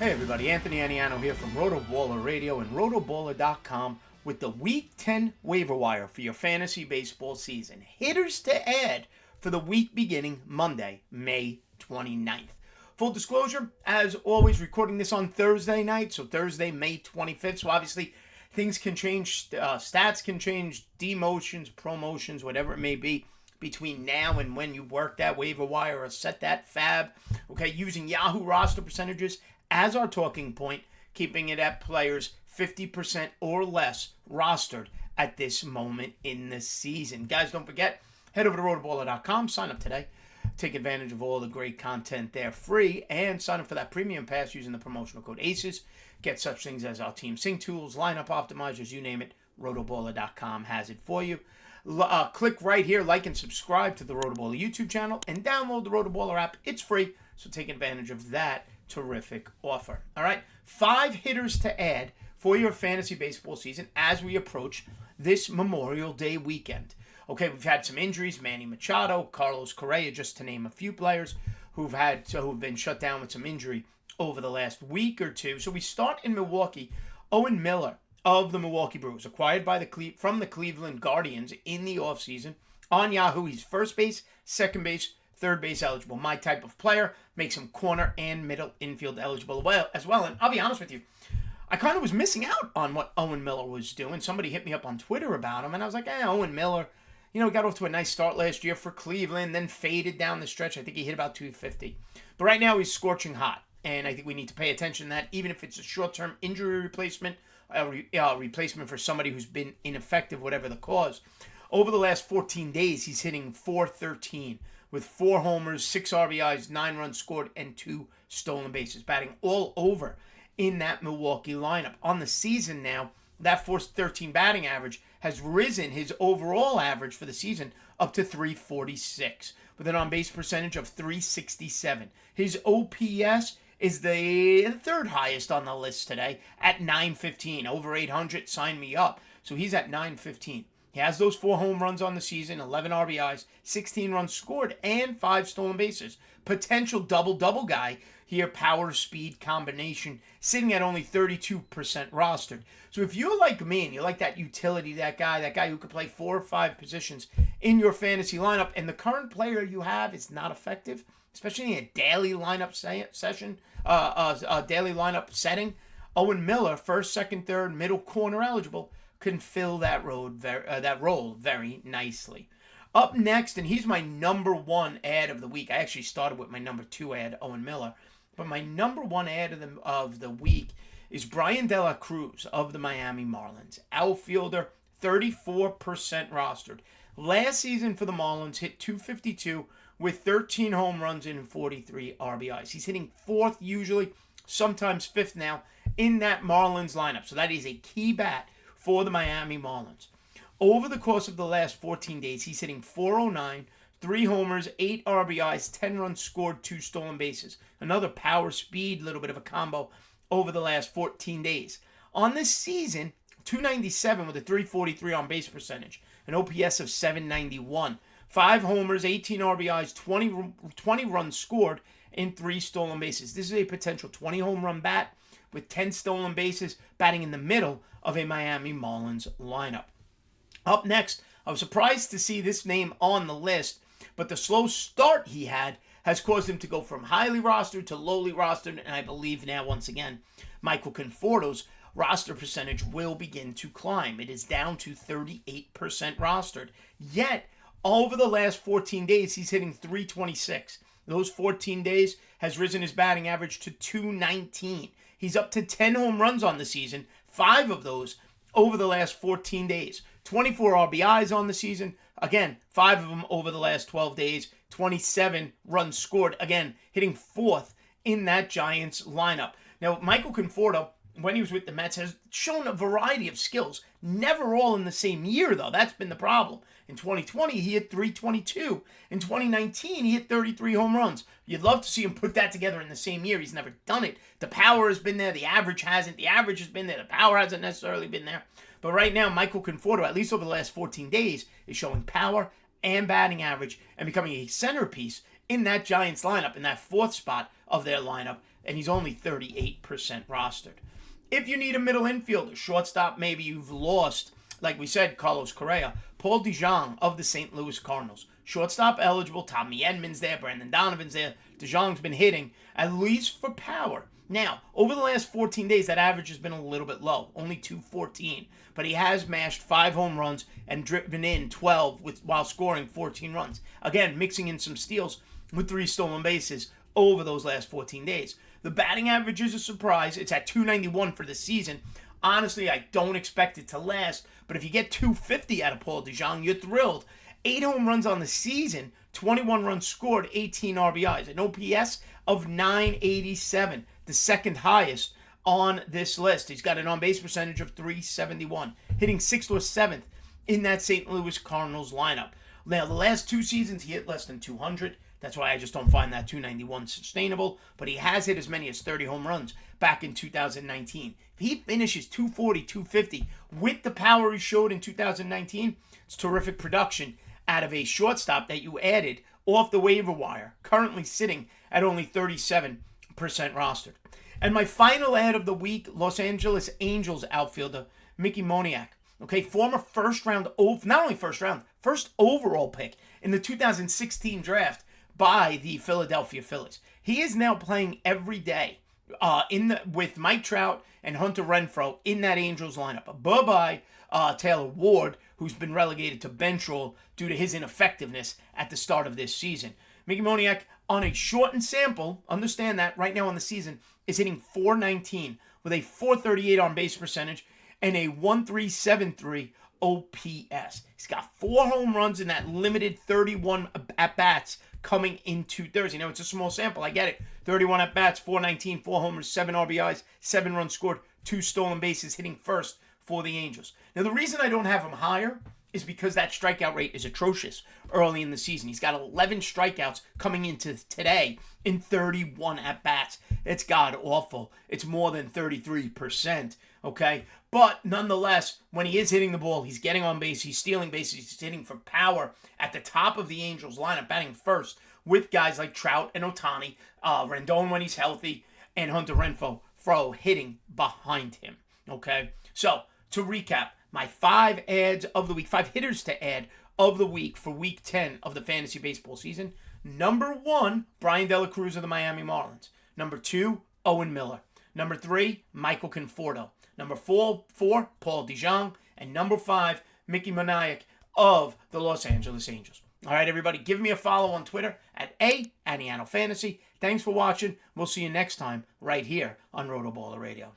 Hey everybody, Anthony Aniano here from RotoBaller Radio and rotoballer.com with the Week 10 waiver wire for your fantasy baseball season. Hitters to add for the week beginning Monday, May 29th. Full disclosure, as always, recording this on Thursday night, so Thursday, May 25th. So obviously things can change, stats can change, demotions, promotions, whatever it may be, between now and when you work that waiver wire or set that fab. Okay, using Yahoo roster percentages as our talking point, keeping it at players 50% or less rostered at this moment in the season. Guys, don't forget, head over to rotoballer.com, sign up today, take advantage of all the great content there free, and sign up for that premium pass using the promotional code ACES. Get such things as our team sync tools, lineup optimizers, you name it, rotoballer.com has it for you. Click right here, like and subscribe to the RotoBaller YouTube channel, and download the RotoBaller app. It's free, so take advantage of that terrific offer. All right, 5 hitters to add for your fantasy baseball season as we approach this Memorial Day weekend. Okay, we've had some injuries: Manny Machado, Carlos Correa, just to name a few players who've been shut down with some injury over the last week or two. So we start in Milwaukee. Owen Miller of the Milwaukee Brewers, acquired by from the Cleveland Guardians in the offseason. On Yahoo, he's first base, second base, third base eligible. My type of player, makes him corner and middle infield eligible as well. And I'll be honest with you, I kind of was missing out on what Owen Miller was doing. Somebody hit me up on Twitter about him, and I was like, Owen Miller, got off to a nice start last year for Cleveland, then faded down the stretch. I think he hit about 250. But right now he's scorching hot, and I think we need to pay attention to that, even if it's a short-term injury replacement, replacement for somebody who's been ineffective, whatever the cause. Over the last 14 days, he's hitting .413 with 4 homers, 6 RBIs, 9 runs scored, and 2 stolen bases, batting all over in that Milwaukee lineup. On the season now, that .413 batting average has risen his overall average for the season up to .346, with an on-base percentage of .367. His OPS is the third highest on the list today at .915. Over 800, sign me up. So he's at .915. He has those 4 home runs on the season, 11 RBIs, 16 runs scored, and 5 stolen bases. Potential double-double guy here, power-speed combination, sitting at only 32% rostered. So if you're like me and you like that utility, that guy who could play 4 or 5 positions in your fantasy lineup, and the current player you have is not effective, especially in a daily lineup daily lineup setting, Owen Miller, first, second, third, middle corner eligible, can fill that role very nicely. Up next, and he's my number 1 ad of the week. I actually started with my number 2 ad, Owen Miller, but my number 1 ad of the week is Brian De La Cruz of the Miami Marlins. Outfielder, 34% rostered. Last season for the Marlins, hit .252 with 13 home runs and 43 RBIs. He's hitting 4th usually, sometimes 5th now, in that Marlins lineup. So that is a key bat for the Miami Marlins. Over the course of the last 14 days, he's hitting .409, 3 homers, 8 RBIs, 10 runs scored, 2 stolen bases. Another power speed, little bit of a combo over the last 14 days. On this season, .297 with a .343 on base percentage, an OPS of .791. 5 homers, 18 RBIs, 20 runs scored, and 3 stolen bases. This is a potential 20 home run bat with 10 stolen bases, batting in the middle of a Miami Marlins lineup. Up next, I was surprised to see this name on the list, but the slow start he had has caused him to go from highly rostered to lowly rostered, and I believe now, once again, Michael Conforto's roster percentage will begin to climb. It is down to 38% rostered, yet over the last 14 days, he's hitting .326. Those 14 days has risen his batting average to .219. He's up to 10 home runs on the season, 5 of those over the last 14 days. 24 RBIs on the season, again, 5 of them over the last 12 days. 27 runs scored, again, hitting 4th in that Giants lineup. Now, Michael Conforto, when he was with the Mets, has shown a variety of skills. Never all in the same year, though. That's been the problem. In 2020, he hit .322. In 2019, he hit 33 home runs. You'd love to see him put that together in the same year. He's never done it. The power has been there. The average hasn't. The average has been there. The power hasn't necessarily been there. But right now, Michael Conforto, at least over the last 14 days, is showing power and batting average and becoming a centerpiece in that Giants lineup, in that fourth spot of their lineup, and he's only 38% rostered. If you need a middle infielder, shortstop, maybe you've lost, like we said, Carlos Correa, Paul DeJong of the St. Louis Cardinals. Shortstop eligible, Tommy Edman's there, Brandon Donovan's there. DeJong's been hitting, at least for power. Now, over the last 14 days, that average has been a little bit low, only 214. But he has mashed 5 home runs and driven in 12 while scoring 14 runs. Again, mixing in some steals with 3 stolen bases over those last 14 days. The batting average is a surprise. It's at 291 for the season. Honestly, I don't expect it to last. But if you get 250 out of Paul DeJong, you're thrilled. 8 home runs on the season, 21 runs scored, 18 RBIs. An OPS of 987, the second highest on this list. He's got an on-base percentage of .371, hitting 6th or 7th in that St. Louis Cardinals lineup. Now, the last 2 seasons, he hit less than 200. That's why I just don't find that 291 sustainable. But he has hit as many as 30 home runs back in 2019. If he finishes 240, 250 with the power he showed in 2019, it's terrific production out of a shortstop that you added off the waiver wire, currently sitting at only 37% rostered. And my final ad of the week, Los Angeles Angels outfielder Mickey Moniak. Okay, former first overall pick in the 2016 draft by the Philadelphia Phillies. He is now playing every day with Mike Trout and Hunter Renfroe in that Angels lineup. Bye-bye Taylor Ward, who's been relegated to bench role due to his ineffectiveness at the start of this season. Mickey Moniak, on a shortened sample, understand that right now on the season, is hitting .419 with a .438 on base percentage and a 1.373 OPS. He's got 4 home runs in that limited 31 at-bats coming into Thursday. Now, it's a small sample. I get it. 31 at-bats, .419, 4 homers, 7 RBIs, 7 runs scored, 2 stolen bases, hitting first for the Angels. Now, the reason I don't have him higher is because that strikeout rate is atrocious early in the season. He's got 11 strikeouts coming into today in 31 at-bats. It's god-awful. It's more than 33%, okay? But nonetheless, when he is hitting the ball, he's getting on base, he's stealing bases, he's hitting for power at the top of the Angels lineup, batting first with guys like Trout and Ohtani, Rendon when he's healthy, and Hunter Renfroe hitting behind him, okay? So, to recap, my 5 ads of the week, 5 hitters to add of the week for week 10 of the fantasy baseball season. Number 1, Brian De La Cruz of the Miami Marlins. Number 2, Owen Miller. Number 3, Michael Conforto. Number 4, Paul DeJong. And number 5, Mickey Moniak of the Los Angeles Angels. All right, everybody, give me a follow on Twitter at Aniano Fantasy. Thanks for watching. We'll see you next time right here on RotoBaller Radio.